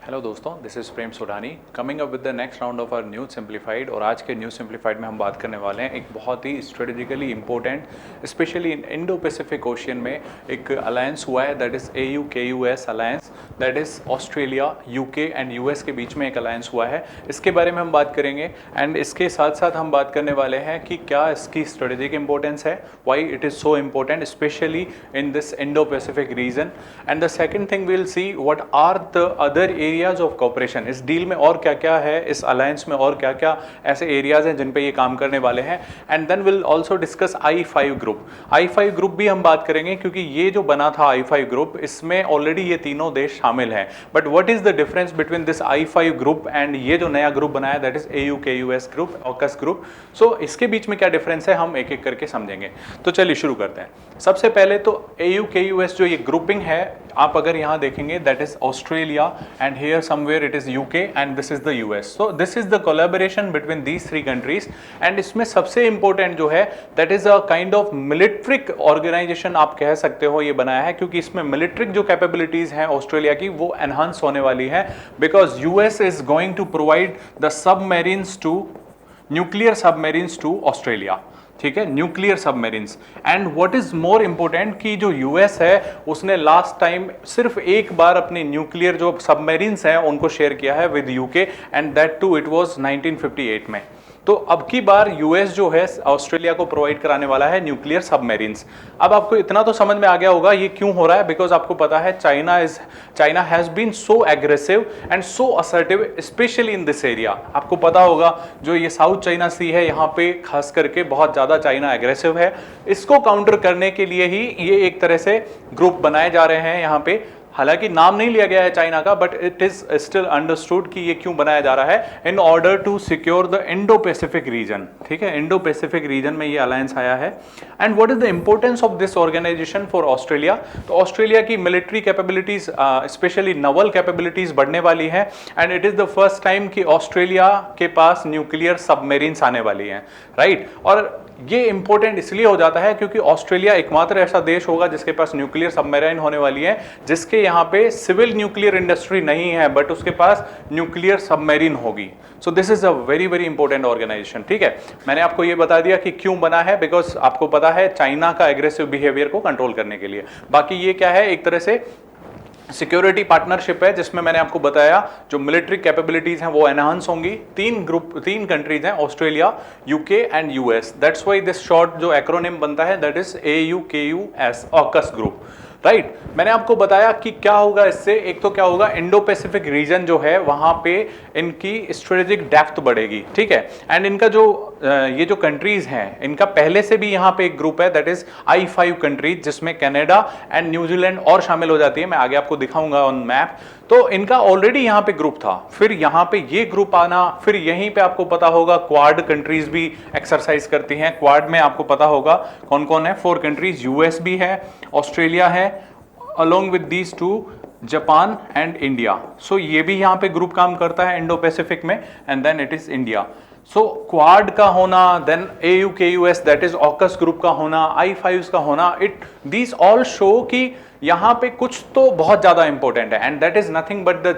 Hello दोस्तों, this is Prem Sodani coming up with the next round of our news simplified. और आज के news simplified में हम बात करने वाले हैं एक बहुत ही strategically important, specially in Indo Pacific Ocean में एक अलायंस हुआ है, that is AU-KUS alliance, that is Australia, UK and US के बीच में एक अलायंस हुआ है। इसके बारे में हम बात करेंगे एंड इसके साथ साथ हम बात करने वाले हैं कि क्या इसकी स्ट्रेटेजिक इंपॉर्टेंस है, why it is so important specially in this Indo Pacific region. And the second thing will see what are the other areas of cooperation. इस डील में और क्या क्या है, इस अलायंस में और क्या क्या ऐसे एरियाज हैं जिन पे ये काम करने वाले हैं। And then will also discuss I5 group. I5 group भी हम बात करेंगे क्योंकि ये जो बना था I5 ग्रुप, इसमें ऑलरेडी ये तीनों देश शामिल हैं। But what is the difference between this I5 group and ये जो नया ग्रुप बनाया that is AU-KUS group, AUKUS group. So इसके बीच में क्या डिफरेंस है हम एक एक करके समझेंगे। तो चलिए शुरू करते हैं। सबसे पहले तो AU-KUS जो ये ग्रुपिंग है, आप अगर यहाँ देखेंगे that is Australia and here somewhere it is UK and this is the US। So this is the collaboration between these three countries. And इसमें सबसे इंपॉर्टेंट जो है that is a kind of military organization आप कह सकते हो ये बनाया है, क्योंकि इसमें मिलिट्रिक जो कैपेबिलिटीज हैं ऑस्ट्रेलिया की वो एनहांस होने वाली है, because US is going to provide the submarines to nuclear submarines to Australia. ठीक है, nuclear submarines. And what is more important कि जो US है उसने लास्ट टाइम सिर्फ एक बार अपने न्यूक्लियर जो सबमरीन्स हैं उनको शेयर किया है with UK and that too it was 1958 में। तो अब की बार US जो है ऑस्ट्रेलिया को प्रोवाइड कराने वाला है न्यूक्लियर सबमरीन्स। अब आपको इतना तो समझ में आ गया होगा ये क्यों हो रहा है, बिकॉज आपको पता है China has been so aggressive and so assertive specially in this area. आपको पता होगा जो ये साउथ चाइना सी है यहाँ पे खास करके बहुत ज्यादा चाइना एग्रेसिव है। इसको काउंटर करने के लिए ही ये एक तरह से ग्रुप बनाए जा रहे हैं यहाँ पे। हालांकि नाम नहीं लिया गया है चाइना का, but it is still understood कि ये क्यों बनाया जा रहा है, in order to secure the Indo Pacific region. ठीक है, इंडो पैसिफिक रीजन में ये अलायंस आया है। And what is the importance of this organisation for Australia? तो ऑस्ट्रेलिया की military capabilities specially naval capabilities बढ़ने वाली है and it is the first time कि ऑस्ट्रेलिया के पास न्यूक्लियर सबमरीन्स आने वाली हैं, राइट। और ये इंपॉर्टेंट इसलिए हो जाता है क्योंकि ऑस्ट्रेलिया एकमात्र ऐसा देश होगा जिसके पास न्यूक्लियर सबमरीन होने वाली है, जिसके यहाँ पे सिविल न्यूक्लियर इंडस्ट्री नहीं है बट उसके पास न्यूक्लियर सबमरीन होगी। So this is a very very important organisation. ठीक है, मैंने आपको ये बता दिया कि क्यों बना है, बिकॉज आपको पता है चाइना का एग्रेसिव बिहेवियर को कंट्रोल करने के लिए। बाकी ये क्या है, एक तरह से सिक्योरिटी पार्टनरशिप है जिसमें मैंने आपको बताया जो मिलिट्री कैपेबिलिटीज हैं वो एनहांस होंगी। तीन कंट्रीज हैं, Australia, UK and US। That's why this short जो एक्रोनिम बनता है that is AU-KUS, AUKUS group, right. मैंने आपको बताया कि क्या होगा इससे। एक तो क्या होगा, इंडो पैसिफिक रीजन जो है वहां पे इनकी स्ट्रेटेजिक डेप्थ बढ़ेगी। ठीक है, एंड इनका जो ये जो कंट्रीज हैं इनका पहले से भी यहाँ पे एक ग्रुप है दैट इज I5 कंट्रीज, जिसमें कनाडा एंड न्यूजीलैंड और शामिल हो जाती है। मैं आगे आपको दिखाऊंगा ऑन मैप। तो इनका ऑलरेडी यहाँ पे ग्रुप था, फिर यहाँ पे ये ग्रुप आना, फिर यहीं पे आपको पता होगा क्वाड कंट्रीज भी एक्सरसाइज करती हैं। क्वाड में आपको पता होगा कौन कौन है, 4 कंट्रीज, US भी है, ऑस्ट्रेलिया है, along with these 2 Japan and India. So ये भी यहाँ पे ग्रुप काम करता है इंडो पैसिफिक में, and then it is India. So Quad का होना, then AU-KUS that is AUKUS group का होना, I5 का होना, दीज ऑल शो कि यहाँ पे कुछ तो बहुत ज्यादा इंपॉर्टेंट है, and that is nothing but the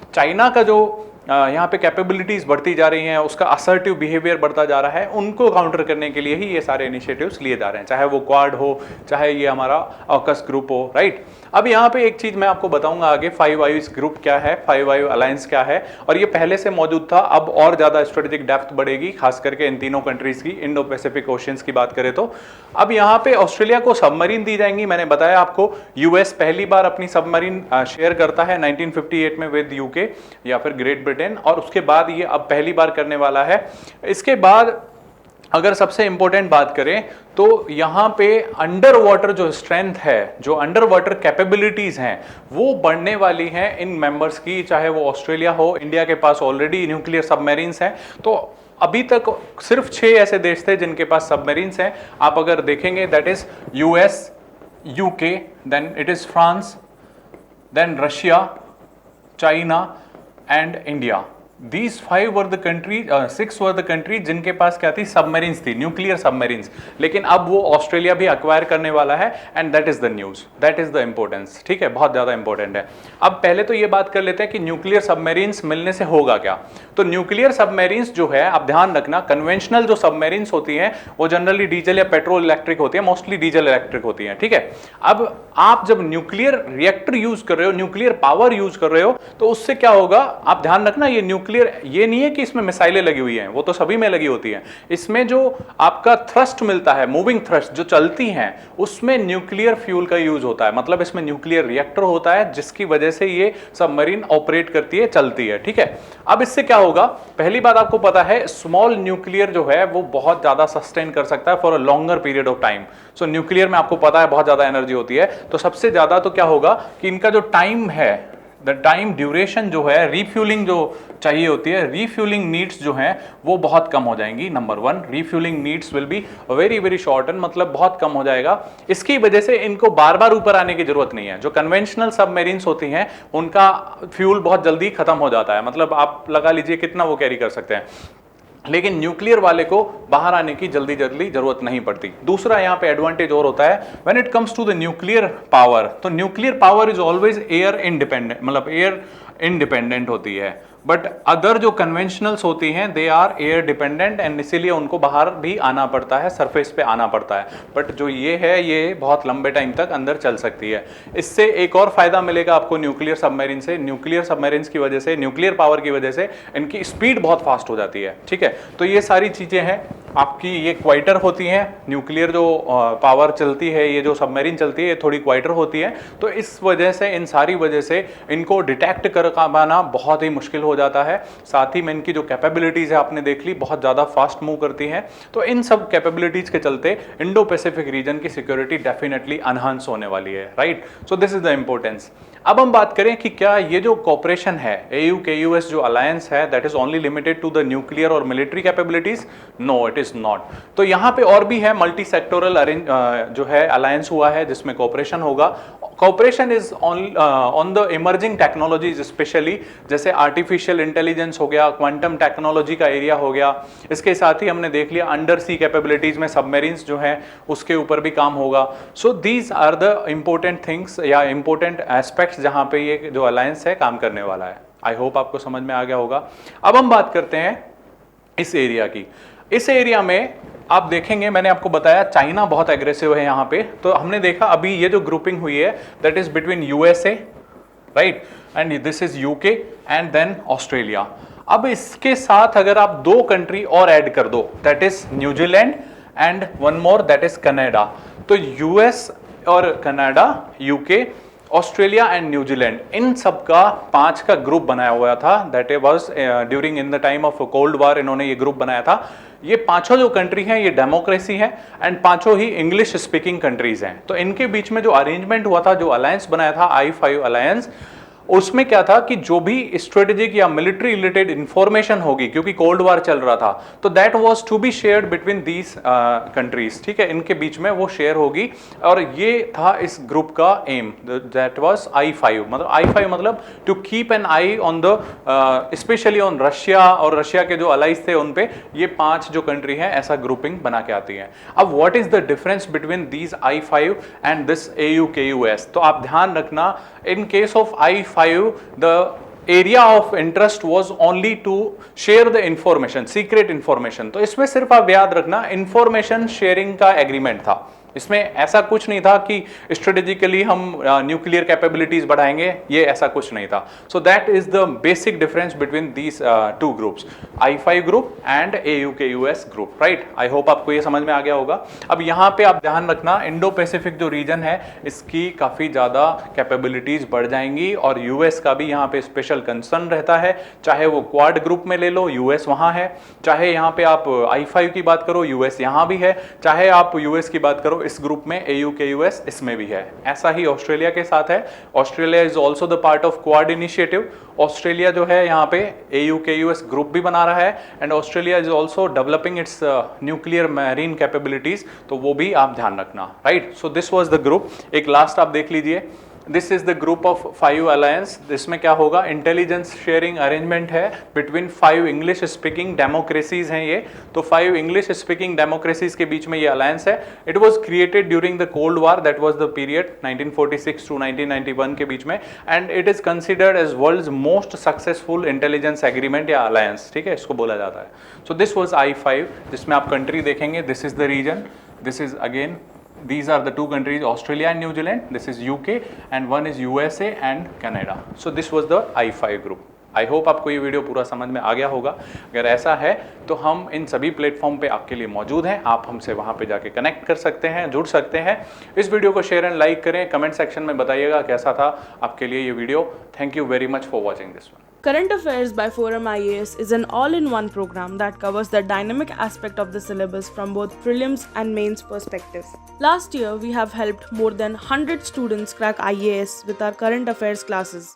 China का जो यहाँ पे कैपेबिलिटीज बढ़ती जा रही हैं, उसका असर्टिव बिहेवियर बढ़ता जा रहा है, उनको काउंटर करने के लिए ही ये सारे इनिशिएटिव्स लिए जा रहे हैं, चाहे वो क्वाड हो चाहे ये हमारा ऑकस ग्रुप हो, राइट। अब यहाँ पे एक चीज मैं आपको बताऊंगा आगे, 5 आईज ग्रुप क्या है, 5 आई अलायंस क्या है, और ये पहले से मौजूद था, अब और ज्यादा स्ट्रेटेजिक डेप्थ बढ़ेगी, खास करके इन तीनों कंट्रीज की, इंडो पैसिफिक ओशियंस की बात करें तो। अब यहाँ पे ऑस्ट्रेलिया को सबमरीन दी जाएंगी। मैंने बताया आपको US पहली बार अपनी सबमरीन शेयर करता है 1958 में विद UK या फिर ग्रेट ब्रिटेन, और उसके बाद ये अब पहली बार करने वाला है। इसके बाद अगर सबसे इंपॉर्टेंट बात करें तो यहाँ पे अंडर वाटर जो स्ट्रेंथ है, जो अंडर वाटर कैपेबिलिटीज हैं, वो बढ़ने वाली हैं इन मेंबर्स की, चाहे वो ऑस्ट्रेलिया हो, इंडिया के पास ऑलरेडी न्यूक्लियर सबमरीन्स हैं। तो अभी तक सिर्फ 6 ऐसे देश थे जिनके पास सबमरीन्स हैं। आप अगर देखेंगे that is US, UK, then it is France, then Russia, China and India. These 5 were the countries, 6 were the countries जिनके पास क्या थी, सबमरीन्स थी, न्यूक्लियर सबमरीन्स। लेकिन अब वो ऑस्ट्रेलिया भी अक्वायर करने वाला है, and that is the news, that is the importance. ठीक है, बहुत ज्यादा इंपॉर्टेंट है। अब पहले तो ये बात कर लेते हैं कि न्यूक्लियर सबमरीन्स मिलने से होगा क्या। तो न्यूक्लियर सबमरीन्स जो है, आप ध्यान रखना, कन्वेंशनल जो सबमरीन्स होती हैं वो जनरली डीजल या पेट्रोल इलेक्ट्रिक होती है, मोस्टली डीजल इलेक्ट्रिक होती है। ठीक है, अब आप जब न्यूक्लियर रिएक्टर यूज कर रहे हो, न्यूक्लियर पावर यूज कर रहे हो, तो उससे क्या होगा, आप ध्यान रखना, ये न्यूक्लियर, ये नहीं है कि इसमें मिसाइलें लगी हुई हैं, वो तो सभी में लगी होती हैं। इसमें जो आपका थ्रस्ट मिलता है, मूविंग थ्रस्ट जो चलती हैं, उसमें न्यूक्लियर फ्यूल का यूज होता है। मतलब इसमें न्यूक्लियर रिएक्टर होता है जिसकी वजह से ये सबमरीन ऑपरेट करती है, चलती है। ठीक है, अब इससे क्या होगा, पहली बात आपको पता है, स्मॉल न्यूक्लियर जो है वो बहुत ज्यादा सस्टेन कर सकता है for a longer period of time. So nuclear में आपको पता है बहुत ज्यादा एनर्जी होती है, तो सबसे ज्यादा तो क्या होगा कि इनका जो टाइम है, द टाइम ड्यूरेशन जो है, रीफ्यूलिंग जो चाहिए होती है, रीफ्यूलिंग नीड्स जो हैं वो बहुत कम हो जाएंगी। Number 1, refuelling needs will be very very shorten, मतलब बहुत कम हो जाएगा। इसकी वजह से इनको बार बार ऊपर आने की जरूरत नहीं है। जो कन्वेंशनल सबमरीन्स होती हैं उनका फ्यूल बहुत जल्दी खत्म हो जाता है, मतलब आप लगा लीजिए कितना वो कैरी कर सकते हैं, लेकिन न्यूक्लियर वाले को बाहर आने की जल्दी जरूरत नहीं पड़ती। दूसरा यहाँ पे एडवांटेज और होता है, when it comes to the nuclear power, तो nuclear power is always air independent, मतलब एयर इंडिपेंडेंट होती है। बट अदर जो कन्वेंशनल्स होती हैं they are air dependent, and इसीलिए उनको बाहर भी आना पड़ता है, सरफेस पे आना पड़ता है। बट जो ये है ये बहुत लंबे टाइम तक अंदर चल सकती है। इससे एक और फायदा मिलेगा आपको न्यूक्लियर सबमरीन से, न्यूक्लियर सबमरीन्स की वजह से, न्यूक्लियर पावर की वजह से इनकी स्पीड बहुत फास्ट हो जाती है। ठीक है, तो ये सारी चीजें हैं आपकी, ये क्वाइटर होती हैं, न्यूक्लियर जो पावर चलती है, ये जो सबमरीन चलती है ये थोड़ी क्वाइटर होती है। तो इस वजह से, इन सारी वजह से इनको डिटेक्ट कर पाना बहुत ही मुश्किल हो जाता है। साथ ही में इनकी जो कैपेबिलिटीज है आपने देख ली, बहुत ज्यादा फास्ट मूव करती हैं। तो इन सब कैपेबिलिटीज के चलते इंडो पैसिफिक रीजन की सिक्योरिटी डेफिनेटली एनहांस होने वाली है, right. So this is the importance. अब हम बात करें कि क्या ये जो कॉपरेशन है, AU-KUS जो अलायंस है, that is only limited to the nuclear और military capabilities? No, it is not. तो यहाँ पे और भी है, मल्टी सेक्टोरल जो है अलायंस हुआ है जिसमें कॉपरेशन होगा। Cooperation is on the emerging technologies, specially जैसे आर्टिफिशियल इंटेलिजेंस हो गया, क्वांटम टेक्नोलॉजी का एरिया हो गया। इसके साथ ही हमने देख लिया अंडर सी कैपेबिलिटीज में सबमरीन्स जो हैं उसके ऊपर भी काम होगा। So these are the important things या इंपॉर्टेंट एस्पेक्ट्स जहां पे ये जो अलायंस है काम करने वाला है। आई होप आपको समझ में आ गया होगा। अब हम बात करते हैं इस एरिया की। इस एरिया में आप देखेंगे, मैंने आपको बताया चाइना बहुत एग्रेसिव है यहाँ पे। तो हमने देखा अभी ये जो ग्रुपिंग हुई है that is between USA, right, and this is UK and then Australia. अब इसके साथ अगर आप 2 कंट्री और ऐड कर दो, that is New Zealand and one more that is Canada. तो US और Canada, UK, Australia and New Zealand, इन सब का 5 का ग्रुप बनाया हुआ था। That was during in the time of cold war इन्होंने ये ग्रुप बनाया था। ये 5 जो कंट्री हैं ये डेमोक्रेसी है and 5 he English speaking countries हैं। तो इनके बीच में जो अरेंजमेंट हुआ था, जो अलायंस बनाया था I-5 अलायंस, उसमें क्या था कि जो भी स्ट्रेटेजिक या मिलिट्री रिलेटेड इंफॉर्मेशन होगी, क्योंकि कोल्ड वॉर चल रहा था, तो that was to be shared between these countries. ठीक है, इनके बीच में वो शेयर होगी, और ये था इस ग्रुप का एम, दैट वाज I-5। मतलब I-5 मतलब to keep an eye on the specially on Russia, और रशिया के जो अलाइज थे उन पे ये 5 जो कंट्री हैं ऐसा ग्रुपिंग बना के आती है। अब what is the difference between these I-5 and this AU-KUS? तो आप ध्यान रखना, in case of I-5 the area of interest was only to share the information, secret information। तो इसमें सिर्फ आप याद रखना इंफॉर्मेशन शेयरिंग का एग्रीमेंट था, इसमें ऐसा कुछ नहीं था कि स्ट्रेटेजिकली हम न्यूक्लियर कैपेबिलिटीज बढ़ाएंगे, ये ऐसा कुछ नहीं था। So that is the basic difference between these 2 groups, I-5 group and AU-KUS group, right. I hope आपको ये समझ में आ गया होगा। अब यहाँ पे आप ध्यान रखना, इंडो पैसिफिक जो रीजन है इसकी काफी ज्यादा कैपेबिलिटीज बढ़ जाएंगी, और US का भी यहाँ पे स्पेशल कंसर्न रहता है। चाहे वो क्वाड ग्रुप में ले लो, US वहां है, चाहे यहाँ पे आप I-5 की बात करो, US यहाँ भी है, चाहे आप US की बात करो इस ग्रुप में AU-KUS इसमें भी है। ऐसा ही ऑस्ट्रेलिया के साथ है। Australia is also the part of quad initiative. Australia जो है यहाँ पे AU-KUS ग्रुप भी बना रहा है, and Australia is also developing it's nuclear marine capabilities, तो वो भी आप ध्यान रखना, right. So this was the group. एक लास्ट आप देख लीजिए, this is the group of 5 alliance. इसमें क्या होगा, इंटेलिजेंस शेयरिंग अरेंजमेंट है बिटवीन 5 इंग्लिश स्पीकिंग डेमोक्रेसीज हैं ये। तो 5 इंग्लिश स्पीकिंग डेमोक्रेसीज के बीच में ये अलायंस है। It was created during the cold war, that was the period 1946 to 1991 के बीच में, and it is considered as world's most successful intelligence agreement या अलायंस, ठीक है, इसको बोला जाता है। सो दिस वाज I5, जिसमें आप कंट्री देखेंगे, this is the region, this is again these are the 2 countries, Australia and New Zealand, this is UK and one is USA and Canada. So this was the I5 group. I hope आपको ये video पूरा समझ में आ गया होगा। अगर ऐसा है तो हम इन सभी प्लेटफॉर्म पे आपके लिए मौजूद हैं, आप हमसे वहाँ पे जाके कनेक्ट कर सकते हैं, जुड़ सकते हैं। इस वीडियो को शेयर एंड लाइक करें, कमेंट सेक्शन में बताइएगा कैसा था आपके लिए ये video. Thank you very much for watching this one. Current Affairs by Forum IAS is an all-in-one program that covers the dynamic aspect of the syllabus from both prelims and mains perspective. Last year, we have helped more than 100 students crack IAS with our current affairs classes.